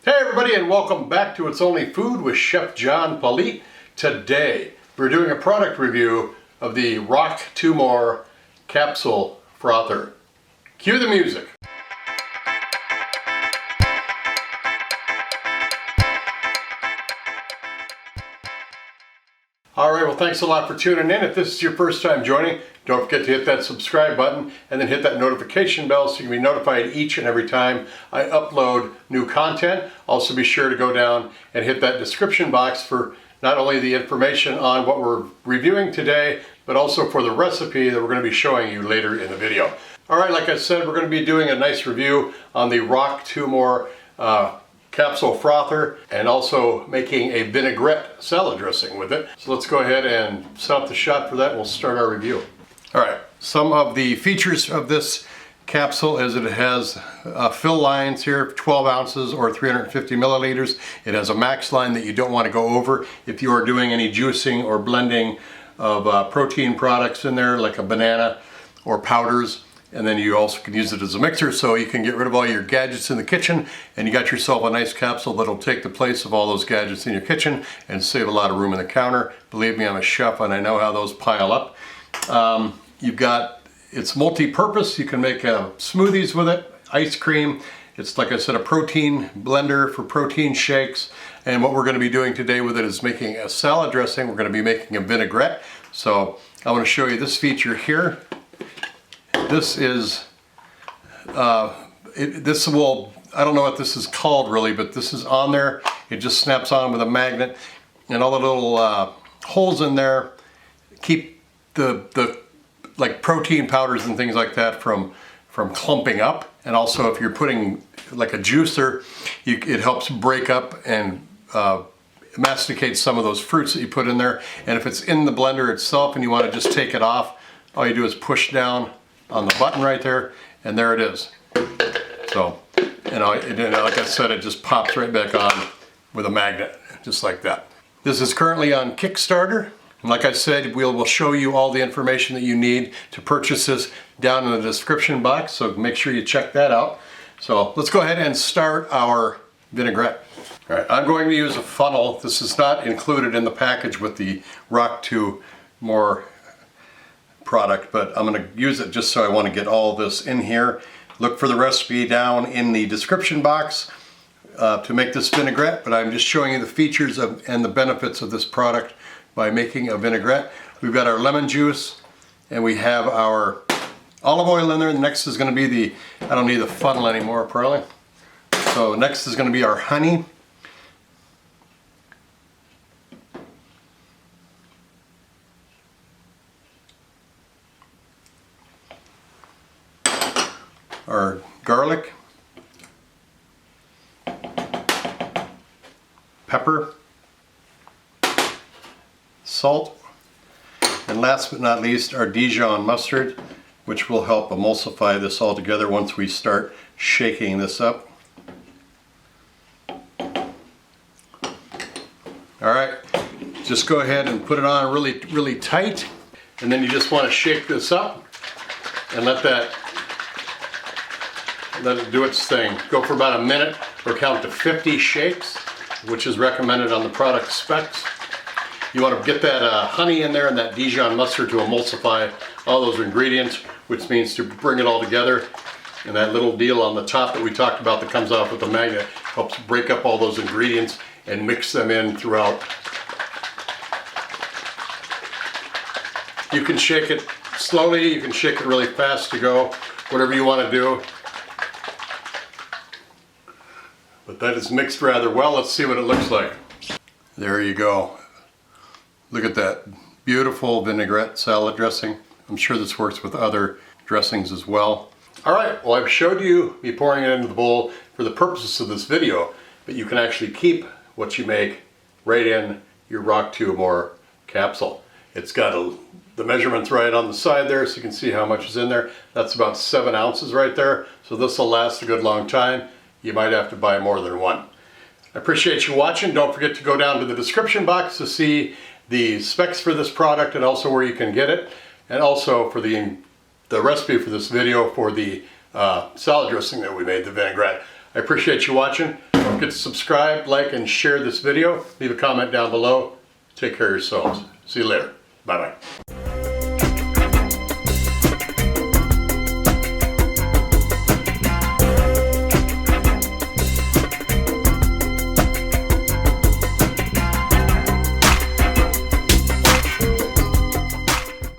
Hey everybody, and welcome back to It's Only Food with Chef John Politte. Today we're doing a product review of the Rock2More capsule frother. Cue the music. Alright, well thanks a lot for tuning in. If this is your first time joining, don't forget to hit that subscribe button and then hit that notification bell so you can be notified each and every time I upload new content. Also be sure to go down and hit that description box for not only the information on what we're reviewing today, but also for the recipe that we're going to be showing you later in the video. Alright, like I said, we're going to be doing a nice review on the Rock2More capsule frother and also making a vinaigrette salad dressing with it. So let's go ahead and set up the shot for that and we'll start our review. Alright, some of the features of this capsule is that it has fill lines here, 12 ounces or 350 milliliters. It has a max line that you don't want to go over if you are doing any juicing or blending of protein products in there, like a banana or powders. And then you also can use it as a mixer, so you can get rid of all your gadgets in the kitchen and you got yourself a nice capsule that'll take the place of all those gadgets in your kitchen and save a lot of room in the counter. Believe me, I'm a chef and I know how those pile up. It's multi-purpose. You can make smoothies with it, ice cream. It's, like I said, a protein blender for protein shakes. And what we're going to be doing today with it is making a salad dressing. We're going to be making a vinaigrette. So I want to show you this feature here. This is, I don't know what this is called really, but this is on there. It just snaps on with a magnet, and all the little holes in there keep the like protein powders and things like that from clumping up. And also if you're putting like a juicer, it helps break up and masticate some of those fruits that you put in there. And if it's in the blender itself and you want to just take it off, all you do is push down on the button right there, and there it is. So, and like I said, it just pops right back on with a magnet, just like that. This is currently on Kickstarter, and like I said, we'll show you all the information that you need to purchase this down in the description box, so make sure you check that out. So let's go ahead and start our vinaigrette. All right, I'm going to use a funnel. This is not included in the package with the Rock2More product, but I'm going to use it just so I want to get all this in here. Look for the recipe down in the description box to make this vinaigrette, but I'm just showing you the features and the benefits of this product by making a vinaigrette. We've got our lemon juice and we have our olive oil in there. The next is going to be I don't need the funnel anymore probably. So next is going to be our honey. Our garlic, pepper, salt, and last but not least our Dijon mustard, which will help emulsify this all together once we start shaking this up. Alright, just go ahead and put it on really tight, and then you just want to shake this up and let it do its thing. Go for about a minute or count to 50 shakes, which is recommended on the product specs. You want to get that honey in there and that Dijon mustard to emulsify all those ingredients, which means to bring it all together. And that little deal on the top that we talked about that comes off with the magnet helps break up all those ingredients and mix them in throughout. You can shake it slowly, you can shake it really fast to go, whatever you want to do. But that is mixed rather well. Let's see what it looks like. There you go. Look at that beautiful vinaigrette salad dressing. I'm sure this works with other dressings as well. Alright, well I've showed you me pouring it into the bowl for the purposes of this video, but you can actually keep what you make right in your Rock2More capsule. It's got the measurements right on the side there so you can see how much is in there. That's about 7 ounces right there, so this will last a good long time. You might have to buy more than one. I appreciate you watching. Don't forget to go down to the description box to see the specs for this product and also where you can get it, and also for the recipe for this video for the salad dressing that we made, the vinaigrette. I appreciate you watching. Don't forget to subscribe, like, and share this video. Leave a comment down below. Take care of yourselves. See you later. Bye-bye.